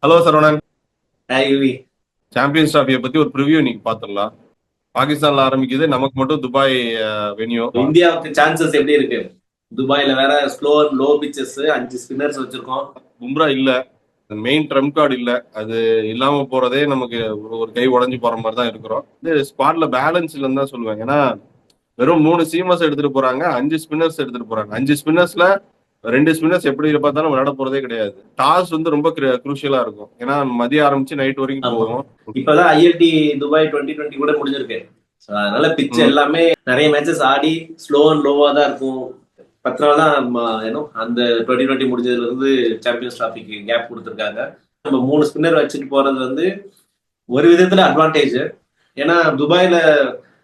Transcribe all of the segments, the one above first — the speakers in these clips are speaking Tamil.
ஹலோ சரவணன். யூவி. சாம்பியன்ஸ் டிராஃபியை பத்தி ஒரு ப்ரிவ்யூ இன்னைக்கு பாத்துடலாம். பாகிஸ்தான்ல ஆரம்பிக்குது, நமக்கு மட்டும் துபாய் வென்யூ. இந்தியாவுக்கு சான்சஸ் எப்படி இருக்கு? துபாயில வேற slow and low pitches, 5 spinners வச்சிருக்கோம். பும்ரா இல்ல, மெயின் ட்ரம்ப் கார்டு இல்ல. அது இல்லாம போறதே நமக்கு ஒரு கை உடைஞ்சு போற மாதிரி தான் இருக்கிறோம். இது ஸ்குவாட்ல பேலன்ஸ் இல்லைன்னு தான் சொல்லுவேன். ஏன்னா வெறும் 3 சீமர்ஸ் எடுத்துட்டு போறாங்க, 5 ஸ்பின்னர்ஸ் எடுத்துட்டு போறாங்க. 5 ஸ்பின்னர்ஸ்ல 2 ஸ்பின்னர்ஸ் எப்படி பார்த்தாலும் விளையாட போறதே கிடையாது. டாஸ் வந்து ரொம்ப குரூஷியலா இருக்கும். ஏன்னா மதியம் ஆரம்பிச்சு நைட் வரைக்கும் ஆமா, போகும். இப்பதான் ஐஎல்டி துபாய் 2020 கூட முடிஞ்சிருக்கு. அதனால பிச் ம். எல்லாமே நிறைய மேட்சஸ் ஆடி ஸ்லோ அண்ட் லோவா தான் இருக்கும். 10 நாள் தான் அந்த 2020 முடிஞ்சதுல இருந்து சாம்பியன்ஸ் டிராஃபிக்கு கேப் கொடுத்துருக்காங்க. நம்ம 3 ஸ்பின்னர் வச்சுட்டு போறது வந்து ஒரு விதத்துல அட்வான்டேஜ். ஏன்னா துபாயில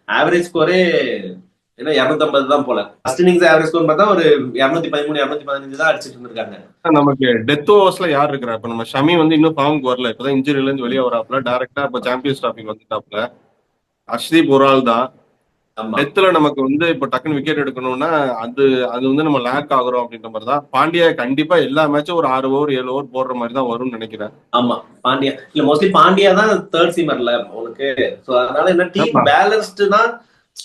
ஆவரேஜ் ஸ்கோரே 250 தான் போல. ஃபர்ஸ்ட் இன்னிங்ஸ் ஆவரேஜ் ஸ்கோர் பார்த்தா ஒரு 213 215 தான் அடிச்சிட்டு இருந்திருக்காங்க. நமக்கு டெத் ஓவர்ஸ்ல யார் இருக்கிறா? இப்ப நம்ம ஷமி வந்து இன்னும் ஃபார்முக்கு வரல. இப்பதான் இன்ஜுரியில இருந்து வெளியே வராப்ல. டைரக்டா இப்ப சாம்பியன்ஸ் டிராஃபிக் வந்துட்டாப்ல. ஹர்ஷ்தீப் ஒரு ஆள் தான். ஆமா, டெத்ல நமக்கு வந்து இப்ப டக்குன்னு விக்கெட் எடுக்கணும்னா அது அது வந்து நம்ம லேக் ஆகுறோம் அப்படின்ற மாதிரி தான். பாண்டியா கண்டிப்பா எல்லா மேட்சும் ஒரு 6 ஓவர் 7 ஓவர் போடுற மாதிரி தான் வரும்னு நினைக்கிறேன். ஆமா. பாண்டியா இல்ல, மோஸ்ட்லி பாண்டியா தான் தேர்ட் சீமர்ல உனக்கு. சோ அதனால என்ன, டீம் ஆமா. பேலன்ஸ்டு தான்.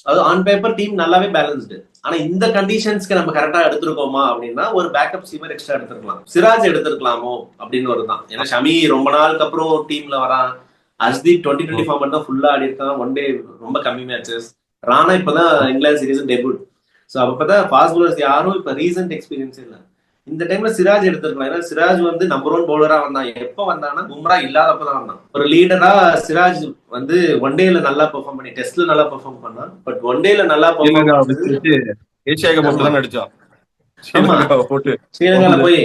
அது ஆன் பேப்பர் டீம் நல்லாவே பேலன்ஸ்டு. ஆனா இந்த கண்டிஷன்ஸ்க்கு நம்ம கரெக்டா எடுத்திருக்கோமா அப்படின்னா ஒரு பேக்கப் சீமர் எக்ஸ்ட்ரா எடுத்திருக்கலாம். சிராஜ் எடுத்திருக்கலாமோ அப்படின்னு வருதான். ஏன்னா ஷமி ரொம்ப நாளுக்கு அப்புறம் டீம்ல வரான். அஸ்தீப் 2020 ம். ஃபார்மட் தான் ஃபுல்லா ஆடி இருக்கான். ஒன் டே ரொம்ப கம்மி மேட்சஸ். ராணா இப்பதான் இங்கிலாந்து சீரீஸ் டெபியூட். ஸோ அப்பதான் ஃபாஸ்ட் பவுலர்ஸ் யாரும் இப்ப ரீசன்ட் எக்ஸ்பீரியன்ஸ் இல்லை. இந்த டைம்ல சிராஜ் எடுத்திருக்கலாம். ஏன்னா சிராஜ் வந்து நம்பர் 1 பவுலரா வந்தான். எப்ப வந்தான்னா பும்ரா இல்லாதப்பதான் வந்தான். ஒரு லீடரா சிராஜ் வந்து ஒன் டேல நல்லா பெர்ஃபார்ம் பண்ணி, டெஸ்ட்ல நல்லா பெர்ஃபார்ம் பண்ணான். பட் ஒன் டேல நல்லா பெர்ஃபார்ம் ஸ்ரீலங்கா பண்ணது. வச்சு ஏசியா கப் ஆமா, அப்படி தானே அடிச்சான். ஆமா. ஸ்ரீலங்காவை போட்டு ஸ்ரீலங்கால வந்து போய்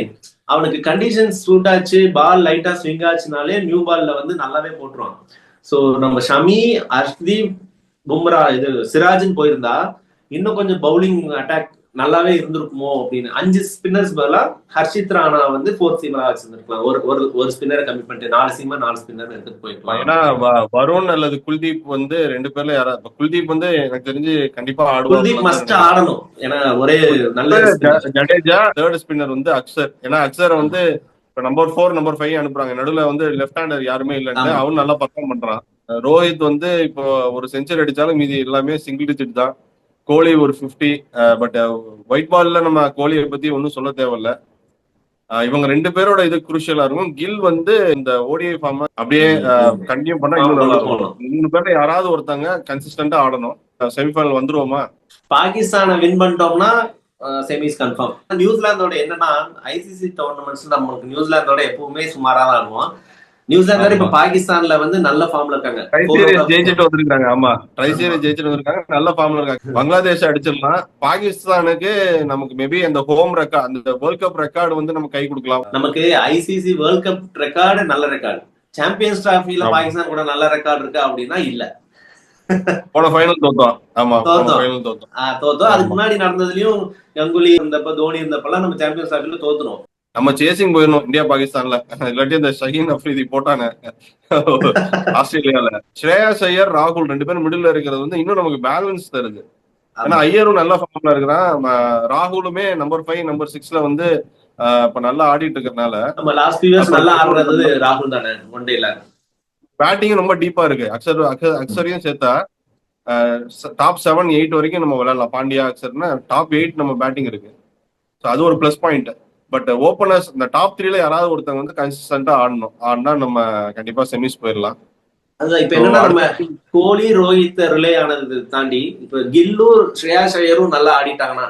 அவனுக்கு கண்டிஷன்ஸ் சூட் ஆச்சு, பால் லைட்டா ஸ்விங் ஆச்சுனாலே நியூ பால்ல வந்து நல்லாவே போட்டுருவான். சோ நம்ம ஷமி, அர்ஷ்தீப், பும்ரா, இது சிராஜ்னு போயிருந்தா இன்னும் கொஞ்சம் பவுலிங் அட்டாக் நல்லாவே இருந்திருக்குமோ அப்படின்னு. 5 ஸ்பின்னர்ஸ் பதிலா ஹர்ஷித் ராணா வந்து ஃபோர்த் சீமரா வச்சிருந்திருக்கலாம். ஒரு ஒரு ஒரு ஸ்பின்னரை கம்மி பண்ணிட்டு 4 சீமர் 4 ஸ்பின்னர் எடுத்துட்டு போயிருக்கலாம். ஏன்னா வருண் அல்லது குல்தீப் வந்து 2 பேர்ல யாரா இப்ப குல்தீப் வந்து எனக்கு தெரிஞ்சு கண்டிப்பா குல்தீப் ஆடுவாப்லன்னு தான் மஸ்ட் நினைக்கிறேன். ஆடணும். ஏன்னா ஒரே நல்ல ஸ்பின்னர். ஜடேஜா தேர்ட் ஸ்பின்னர் வந்து அக்சர். ஏன்னா அக்சரை வந்து இப்ப நம்பர் 4 நம்பர் 5 அனுப்புறாங்க. நடுவுல வந்து லெஃப்ட் ஹேண்டர் யாருமே இல்லைன்ட்டு ஆமா, அவன் நல்லா பர்ஃபார்ம் பண்றான். ரோஹித் வந்து இப்போ ஒரு செஞ்சுரி அடிச்சாலும் மீதி எல்லாமே சிங்கிள் டிஜிட் தான். கோலி ஒரு 50. பட் ஒயிட் பால்ல நம்ம கோலியை பத்தி ஒன்றும் சொல்ல தேவையில்ல. இவங்க 2 பேரோட இது குருஷியலா இருக்கும். கில் வந்து இந்த ஓடிஐ ஃபார்ம் அப்படியே கண்டினியூ பண்ணா ஃபார்ம் இன்னும் நல்லா கொண்டு இருக்கும். போகணும். 3 பேர்ல யாராவது ஒருத்தங்க கன்சிஸ்டன்டா ஆடணும். செமிஃபைனல் வந்துருவோமா? பாகிஸ்தானை வின் பண்ணிட்டோம்னா செமிஸ் கன்ஃபார்ம். நியூசிலாந்தோட என்னன்னா, ஐசிசி டோர்னமெண்ட்ஸ் நமக்கு நியூசிலாந்தோட எப்பவுமே சுமாரா தான் ஆடுவோம். நியூசிலாந்து இப்ப ஆமா. பாகிஸ்தான்ல வந்து நல்ல ஃபார்ம்ல இருக்காங்க. ட்ரை 4 ஓவர் சீரிஸ் தான். ஜெயிச்சுட்டு வந்திருக்காங்க. ஆமா, ட்ரை ஆமா, சீரிஸ் ஜெயிச்சுட்டு வந்திருக்காங்க. நல்ல ஃபார்ம்ல இருக்காங்க. பங்களாதேஷ் அடிச்சிடலாம். பாகிஸ்தானுக்கு நமக்கு மேபி அந்த ஹோம் ரெக்கார்ட், அந்த வேர்ல்ட் கப் ரெக்கார்டு வந்து நம்ம கை கொடுக்கலாம். நமக்கு ஐசிசி வேர்ல்ட் கப் ரெக்கார்டு நல்ல ரெக்கார்டு. சாம்பியன்ஸ் டிராஃபில ஆமா. பாகிஸ்தான் கூட நல்ல ரெக்கார்டு இருக்கு அப்படின்னா இல்ல. போன ஃபைனல் தோத்தோம். ஆமா, போன தோத்தோம். ஃபைனல் தோத்தோம். தோத்தோம். அதுக்கு ஆமா. முன்னாடி நடந்ததுலயும் கங்குலி இருந்தப்ப, தோனி இருந்தப்பெல்லாம் நம்ம சாம்பியன்ஸ் டிராஃபில தோத்துனோம். நம்ம சேசிங் போயிடணும் இந்தியா பாகிஸ்தான்ல. இல்லாட்டி இந்த ஷஹீன் அஃப்ரிதி போட்டானே ஆஸ்திரேலியால. ஸ்ரேயாஸ் ஐயர், ராகுல் 2 பேரும் மிடில் இருக்கிறது வந்து இன்னும் நமக்கு பேலன்ஸ் தருது. ஏன்னா ஆமா, ஐயரும் நல்ல ஃபார்ம்ல இருக்கிறான். ராகுலுமே நம்பர் 5 நம்பர் 6ல வந்து இப்ப நல்லா ஆடிட்டு இருக்கிறதுனால நம்ம லாஸ்ட் ஃபியூ இயர்ஸ் அப்புறம் நல்லா ஆடுறது ராகுல் தானே ஒன் டேல. பேட்டிங் ரொம்ப டீப்பா இருக்கு. அக்சரையும் சேர்த்தா டாப் 7 8 வரைக்கும் நம்ம விளையாடலாம். பாண்டியா அக்சர்னா டாப் 8 நம்ம பேட்டிங் இருக்கு. ஸோ அது ஒரு பிளஸ் பாயிண்ட். பட் ஓப்பனர்ஸ் இந்த டாப் 3ல யாராவது ஒருத்தவங்க வந்து கன்சிஸ்டன்டா ஆடணும். ஆடினா நம்ம கண்டிப்பா செமிஸ் போயிடலாம். அதுதான் இப்ப ஸோ என்னன்னா, நம்ம அடுத்த கோலி ரோஹித் ரிலே ஆனது தாண்டி இப்ப கில்லூர் ஸ்ரேயாஸ் ஐயரும் நல்லா ஆடிட்டாங்கன்னா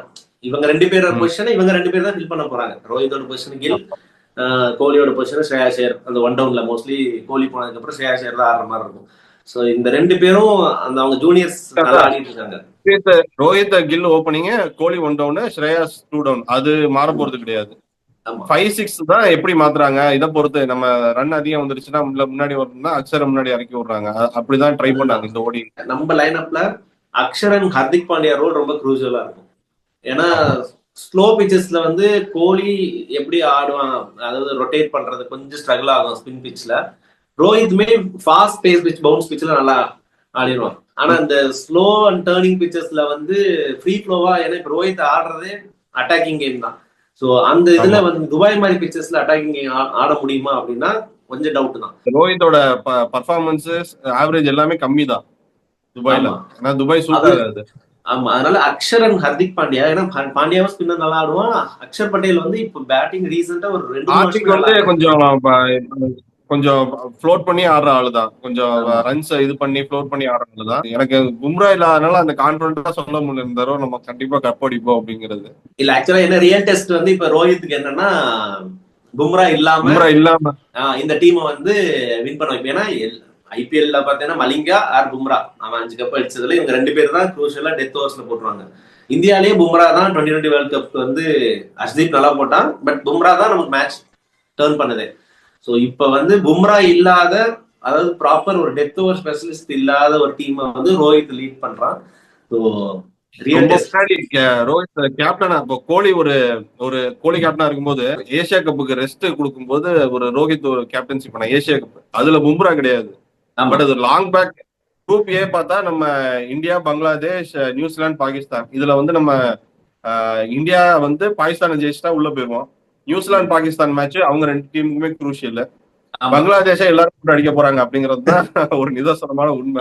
இவங்க 2 பேரோட ம். பொசிஷனை இவங்க 2 பேர் தான் ஃபில் பண்ண போறாங்க. ரோஹித்தோட பொசிஷன் கில், கோலியோட பொசிஷன் ஸ்ரேயாஸ் ஐயர். அந்த ஒன் டவுன்ல மோஸ்ட்லி கோலி போனதுக்கு அப்புறம் ஸ்ரேயாஸ் ஐயர் தான் ஆடுற மாதிரி இருக்கும். சோ இந்த 2 பேரும் அந்த அவங்க ஜூனியர்ஸ் நல்லா ஆடிட்டு இருக்காங்க. ரோஹித் கில் ஓப்பனிங், கோலி 1 டவுன், ஸ்ரேயாஸ் 2 டவுன். அது மாற போறது கிடையாது. ஆமா, 5 6 தான் எப்படி மாத்துறாங்க இதை பொறுத்து. நம்ம ரன் அதிகம் வந்துருச்சுன்னா முன்னாடி வரணும்னா அக்ஷரை முன்னாடி இறக்கி விடுறாங்க. அப்படிதான் ட்ரை பண்ணாங்க அதுதான் இந்த ஓடி. நம்ம லைனப்ல அக்ஷரன் ஹர்திக் பாண்டியா ரோல் ரொம்ப குரூசியலா இருக்கும். ஏன்னா ஆமா. ஸ்லோ பிச்சஸ்ல வந்து கோலி எப்படி ஆடுவான், அதாவது ரொட்டேட் பண்றது கொஞ்சம் ஸ்ட்ரகிள் ஆகும் ஸ்பின் பிச்ல. ரோஹித்மே ஃபாஸ்ட் பேஸ் பிச், பவுன்ஸ் பிச்ல நல்லா ஆடிடுவான். ஆனா ம். இந்த ஸ்லோ அண்ட் டேர்னிங் பிச்சஸ்ல வந்து ஃப்ரீ ஃப்ளோவா, ஏன்னா இப்ப ரோஹித் ஆடுறதே அட்டாக்கிங் கேம் தான். ஸோ அந்த இதுல ஆமா. வந்து துபாய் மாதிரி பிச்சஸ்ல அட்டாக்கிங் கேம் ஆட முடியுமா அப்படின்னா கொஞ்சம் டவுட் தான். ரோஹித்தோட பர்ஃபார்மன்ஸஸ் ஆவரேஜ் எல்லாமே கம்மி தான் துபாயில. ஆமா. ஏன்னா துபாய் சூப்பர் அது. ஆமா, அதனால அக்ஷர் அண்ட் ஹர்திக் பாண்டியா, ஏன்னா பாண்டியாவும் ஸ்பின்னர் நல்லா ஆடுவான். அக்ஷர் பட்டேல் வந்து இப்போ பேட்டிங் ரீசெண்டா ஒரு 2 ஹார்திக் வந்து கொஞ்சம் ஃப்ளோட் பண்ணி ஆடுற ஆளுதான், கொஞ்சம் ரன்ஸ் இது பண்ணி ஃப்ளோட் பண்ணி ஆடுற ஆளுதான். எனக்கு பும்ரா இல்லாதனால அந்த கான்பிடண்டா சொல்ல முடியல இந்த தடவை நம்ம கண்டிப்பா கப் அடிப்போம் அப்படிங்கிறது. இல்ல ஆக்சுவலா என்ன ரியல் டெஸ்ட் வந்து இப்ப ரோஹித்துக்கு என்னன்னா பும்ரா இல்லாம இந்த டீமை வந்து வின் பண்ண வைப்பேன். ஏன்னா ஐபிஎல்ல பாத்தீங்கன்னா மலிங்கா ஆர் பும்ரா, அவன் 5 கப் அடிச்சதுல இவங்க 2 பேர் தான் குரூஷியலா டெத் ஓவர்ஸ்ல போட்டுருவாங்க. இந்தியாலேயே பும்ரா தான் 2020 வேர்ல்ட் கப் வந்து ஹர்ஷ்தீப் நல்லா போட்டான், பட் பும்ரா தான் நமக்கு மேட்ச் டர்ன் பண்ணுது. ஸோ இப்ப வந்து பும்ரா இல்லாத, அதாவது ப்ராப்பர் ஒரு டெத் ஓவர் ஸ்பெஷலிஸ்ட் இல்லாத ஒரு டீமை வந்து ரோஹித் லீட் பண்றான். ஸோ ரோஹித் கேப்டனா இப்போ கோலி ஒரு கோலி கேப்டனா இருக்கும்போது ஏசியா கப்புக்கு ரெஸ்ட் கொடுக்கும்போது ஒரு ரோஹித் ஒரு கேப்டன்சி பண்ண ஏசியா கப், அதுல பும்ரா கிடையாது. பட் அது லாங் பேக் குரூப் ஏ பார்த்தா நம்ம இந்தியா, பங்களாதேஷ், நியூசிலாந்து, பாகிஸ்தான். இதுல வந்து நம்ம இந்தியா வந்து பாகிஸ்தானை ஜெயிச்சுட்டா உள்ள போயிருவோம். நியூசிலாந்து பாகிஸ்தான் மேட்ச் அவங்க 2 டீமுக்குமே குரூஷியல். பங்களாதேஷை எல்லாரும் அடிக்க போறாங்க அப்படிங்கிறது தான் ஒரு நிதர்சனமான உண்மை.